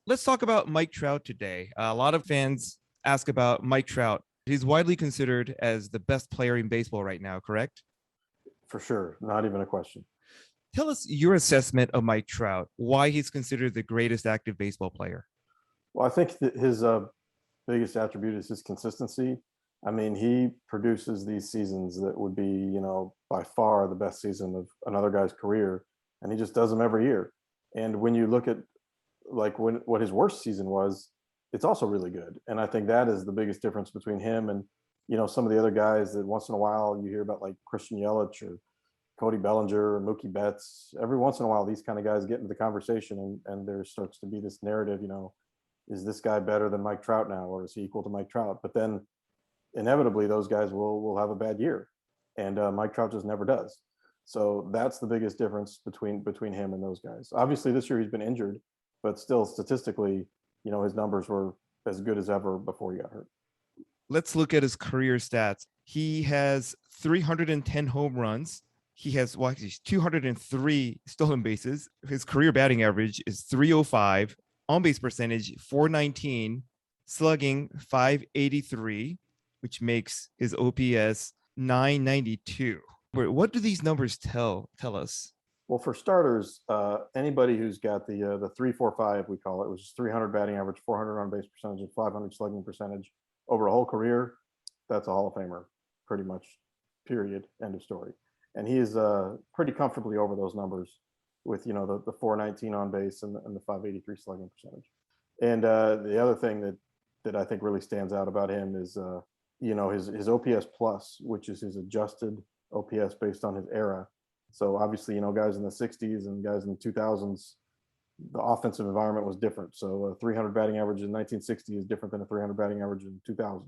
Let's talk about Mike Trout today. A lot of fans ask about Mike Trout. He's widely considered as the best player in baseball right now, correct? For sure. Not even a question. Tell us your assessment of Mike Trout, why he's considered the greatest active baseball player. Well, I think that his biggest attribute is his consistency. I mean, he produces these seasons that would be, by far the best season of another guy's career, and he just does them every year. And when you look at what his worst season was, it's also really good. And I think that is the biggest difference between him and, some of the other guys that once in a while you hear about, like Christian Yelich or Cody Bellinger or Mookie Betts. Every once in a while, these kind of guys get into the conversation and there starts to be this narrative, is this guy better than Mike Trout now, or is he equal to Mike Trout? But then inevitably those guys will have a bad year, and Mike Trout just never does. So that's the biggest difference between him and those guys. Obviously this year he's been injured, but still statistically, his numbers were as good as ever before he got hurt. Let's look at his career stats. He has 310 home runs. He has 203 stolen bases. His career batting average is 305, on-base percentage 419, slugging 583, which makes his OPS 992. What do these numbers tell us? Well, for starters, anybody who's got the 3-4-5, we call it, which is 300 batting average, 400 on base percentage, and 500 slugging percentage over a whole career, that's a Hall of Famer, pretty much. Period. End of story. And he is pretty comfortably over those numbers with the 419 on base and the 583 slugging percentage. And the other thing that I think really stands out about him is his OPS plus, which is his adjusted OPS based on his era. So obviously, guys in the 60s and guys in the 2000s, the offensive environment was different. So a 300 batting average in 1960 is different than a 300 batting average in 2000.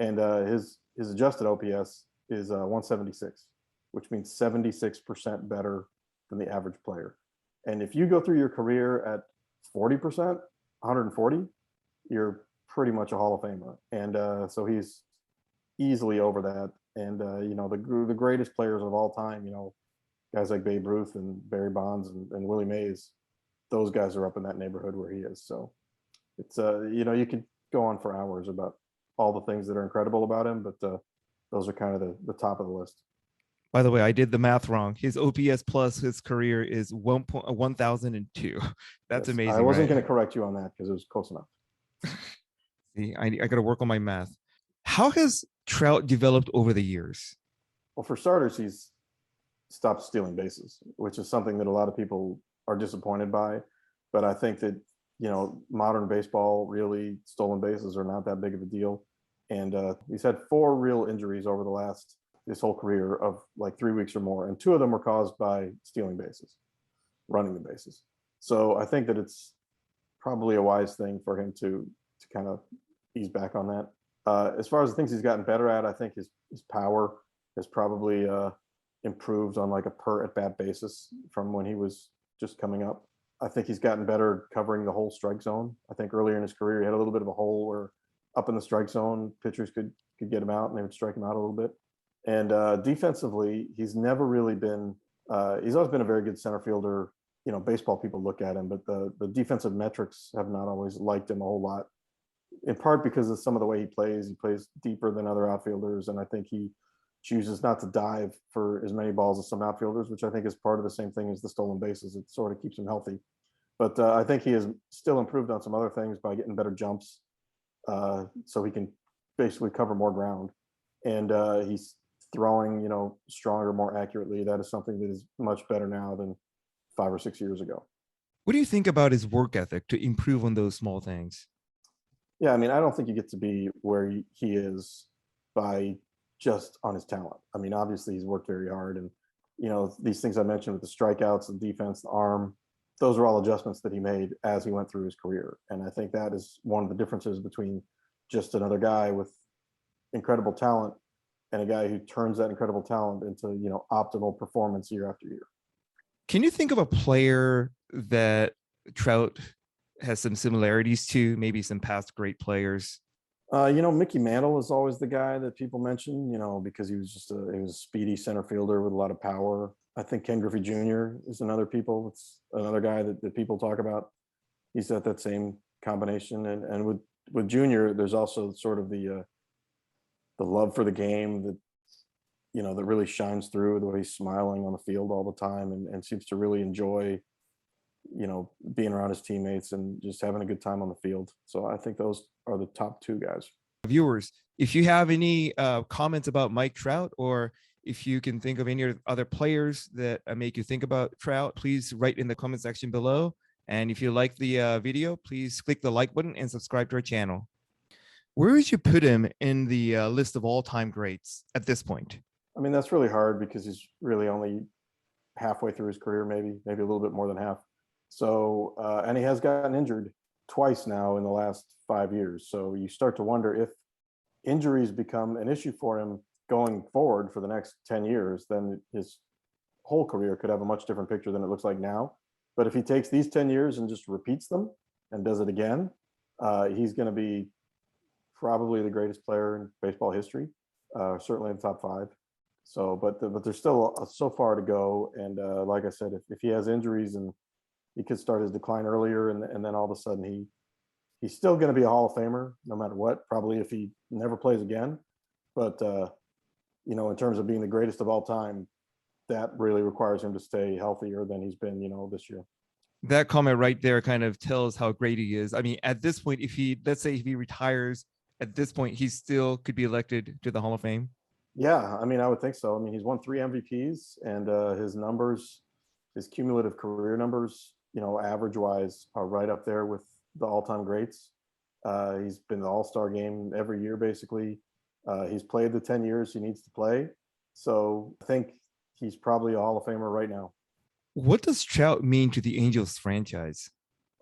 And his adjusted OPS is 176, which means 76% better than the average player. And if you go through your career at 40%, 140, you're pretty much a Hall of Famer. And so he's easily over that. And, the greatest players of all time, guys like Babe Ruth and Barry Bonds and Willie Mays, those guys are up in that neighborhood where he is. So it's, you could go on for hours about all the things that are incredible about him, but those are kind of the top of the list. By the way, I did the math wrong. His OPS plus his career is 1,002. That's yes, amazing. I wasn't going to correct you on that because it was close enough. See, I got to work on my math. How has Trout developed over the years? Well, for starters, he's stopped stealing bases, which is something that a lot of people are disappointed by. But I think that, modern baseball, really, stolen bases are not that big of a deal. And he's had 4 real injuries over his whole career of like 3 weeks or more. And 2 of them were caused by stealing bases, running the bases. So I think that it's probably a wise thing for him to kind of ease back on that. As far as the things he's gotten better at, I think his power has probably improved on like a per at bat basis from when he was just coming up. I think he's gotten better covering the whole strike zone. I think earlier in his career, he had a little bit of a hole where up in the strike zone, pitchers could get him out and they would strike him out a little bit. And defensively, he's never really been, he's always been a very good center fielder. Baseball people look at him, but the defensive metrics have not always liked him a whole lot, in part because of some of the way he plays. He plays deeper than other outfielders, and I think he chooses not to dive for as many balls as some outfielders, which I think is part of the same thing as the stolen bases. It sort of keeps him healthy. But I think he has still improved on some other things by getting better jumps, so he can basically cover more ground. And he's throwing, stronger, more accurately. That is something that is much better now than 5 or 6 years ago. What do you think about his work ethic to improve on those small things? Yeah, I mean, I don't think you get to be where he is by just on his talent. I mean, obviously he's worked very hard, and these things I mentioned with the strikeouts, the defense, the arm, those are all adjustments that he made as he went through his career. And I think that is one of the differences between just another guy with incredible talent and a guy who turns that incredible talent into, optimal performance year after year. Can you think of a player that Trout has some similarities to, maybe some past great players? Mickey Mantle is always the guy that people mention, because he was a speedy center fielder with a lot of power. I think Ken Griffey Jr. is another guy that people talk about. he's at that same combination. And with Junior, there's also sort of the love for the game that, that really shines through, the way he's smiling on the field all the time and seems to really enjoy, being around his teammates and just having a good time on the field. So I think those are the top two guys. Viewers, if you have any comments about Mike Trout, or if you can think of any other players that make you think about Trout, please write in the comment section below. And if you like the video, please click the like button and subscribe to our channel. Where would you put him in the list of all-time greats at this point? I mean, that's really hard because he's really only halfway through his career, maybe a little bit more than half. So, and he has gotten injured twice now in the last 5 years. So you start to wonder if injuries become an issue for him going forward for the next 10 years, then his whole career could have a much different picture than it looks like now. But if he takes these 10 years and just repeats them and does it again, he's going to be probably the greatest player in baseball history, certainly in the top 5. So, but there's still so far to go. And like I said, if he has injuries and he could start his decline earlier, and then all of a sudden he's still going to be a Hall of Famer no matter what, probably if he never plays again. But, in terms of being the greatest of all time, that really requires him to stay healthier than he's been, this year. That comment right there kind of tells how great he is. I mean, at this point, let's say if he retires at this point, he still could be elected to the Hall of Fame. Yeah, I mean, I would think so. I mean, he's won 3 MVPs, and his numbers, his cumulative career numbers, average wise, are right up there with the all-time greats. He's been the All-Star game every year, basically. He's played the 10 years he needs to play. So I think he's probably a Hall of Famer right now. What does Trout mean to the Angels franchise?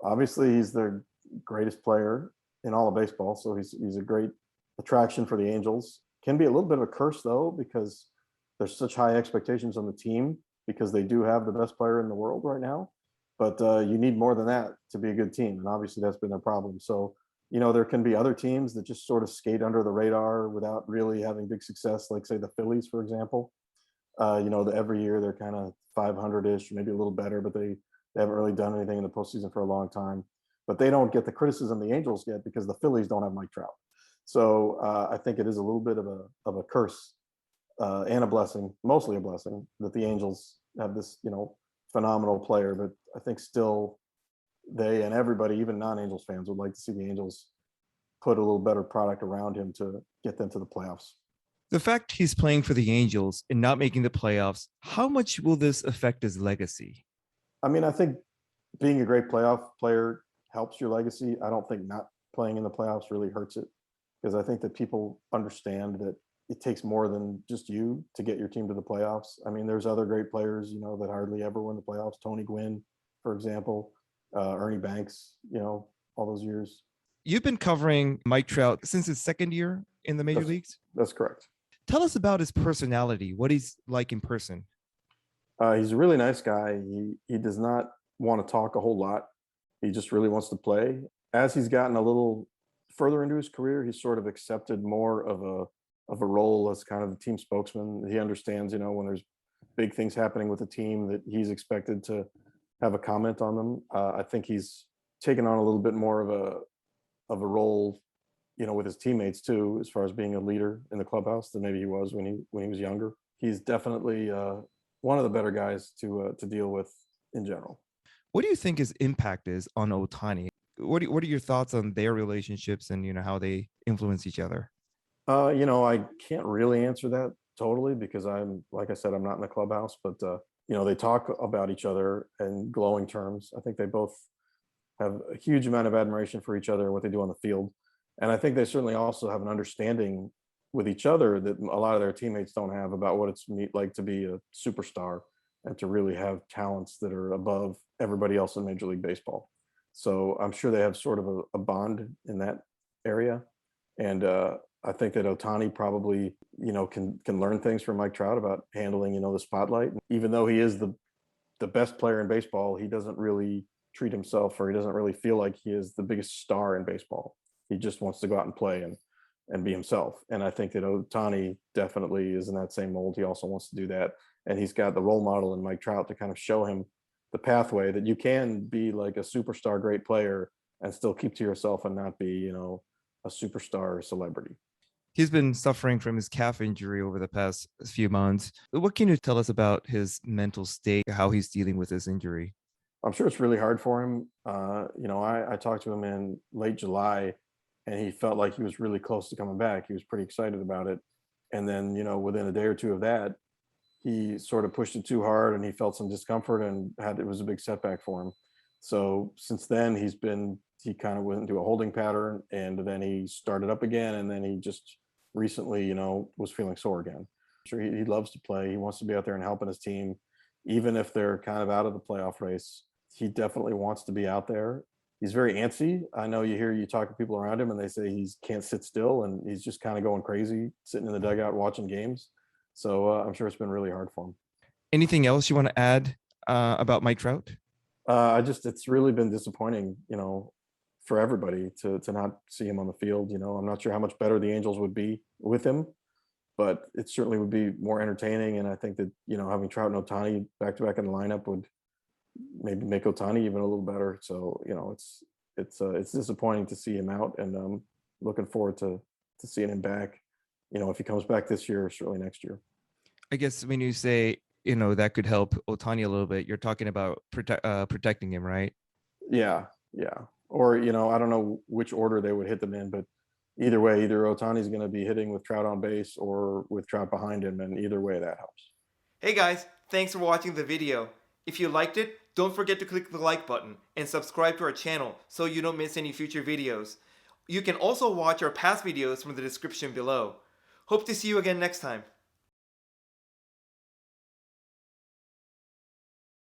Obviously, he's the greatest player in all of baseball. So he's a great attraction for the Angels. Can be a little bit of a curse, though, because there's such high expectations on the team because they do have the best player in the world right now. But you need more than that to be a good team. And obviously, that's been their problem. So, there can be other teams that just sort of skate under the radar without really having big success, like, say, the Phillies, for example. Every year they're kind of 500-ish, maybe a little better, but they haven't really done anything in the postseason for a long time. But they don't get the criticism the Angels get because the Phillies don't have Mike Trout. So I think it is a little bit of a curse and a blessing, mostly a blessing, that the Angels have this, phenomenal player. But I think still they and everybody, even non-Angels fans, would like to see the Angels put a little better product around him to get them to the playoffs. The fact he's playing for the Angels and not making the playoffs, how much will this affect his legacy? I mean, I think being a great playoff player helps your legacy. I don't think not playing in the playoffs really hurts it, because I think that people understand that it takes more than just you to get your team to the playoffs. I mean, there's other great players, that hardly ever win the playoffs. Tony Gwynn, for example, Ernie Banks, all those years. You've been covering Mike Trout since his second year in the major leagues? That's correct. Tell us about his personality, what he's like in person. He's a really nice guy. He does not want to talk a whole lot. He just really wants to play. As he's gotten a little further into his career, he's sort of accepted more of a role as kind of the team spokesman. He understands, when there's big things happening with the team, that he's expected to have a comment on them. I think he's taken on a little bit more of a role, with his teammates too, as far as being a leader in the clubhouse than maybe he was when he was younger. He's definitely one of the better guys to deal with in general. What do you think his impact is on Ohtani? What are your thoughts on their relationships and how they influence each other? I can't really answer that totally because like I said, I'm not in the clubhouse, but they talk about each other in glowing terms. I think they both have a huge amount of admiration for each other and what they do on the field. And I think they certainly also have an understanding with each other that a lot of their teammates don't have about what it's like to be a superstar and to really have talents that are above everybody else in Major League Baseball. So I'm sure they have sort of a bond in that area. And I think that Ohtani probably, can learn things from Mike Trout about handling, the spotlight. Even though he is the best player in baseball, he doesn't really treat himself, or he doesn't really feel like he is the biggest star in baseball. He just wants to go out and play and be himself. And I think that Ohtani definitely is in that same mold. He also wants to do that. And he's got the role model in Mike Trout to kind of show him pathway that you can be like a superstar great player and still keep to yourself and not be, a superstar celebrity. He's been suffering from his calf injury over the past few months. What can you tell us about his mental state, how he's dealing with this injury? I'm sure it's really hard for him. I talked to him in late July, and he felt like he was really close to coming back. He was pretty excited about it. And then, within a day or two of that, he sort of pushed it too hard and he felt some discomfort and it was a big setback for him. So since then he kind of went into a holding pattern, and then he started up again, and then he just recently, was feeling sore again. Sure, he loves to play. He wants to be out there and helping his team, even if they're kind of out of the playoff race. He definitely wants to be out there. He's very antsy. I know you talk to people around him and they say he can't sit still, and he's just kind of going crazy, sitting in the dugout watching games. So I'm sure it's been really hard for him. Anything else you want to add about Mike Trout? It's really been disappointing, for everybody to not see him on the field. I'm not sure how much better the Angels would be with him, but it certainly would be more entertaining. And I think that, having Trout and Ohtani back-to-back in the lineup would maybe make Ohtani even a little better. So, it's disappointing to see him out, and I'm looking forward to seeing him back, if he comes back this year or certainly next year. I guess when you say, that could help Ohtani a little bit, you're talking about protecting him, right? Yeah. Or, I don't know which order they would hit them in, but either way, either Ohtani's going to be hitting with Trout on base or with Trout behind him, and either way that helps. Hey guys, thanks for watching the video. If you liked it, don't forget to click the like button and subscribe to our channel so you don't miss any future videos. You can also watch our past videos from the description below. Hope to see you again next time.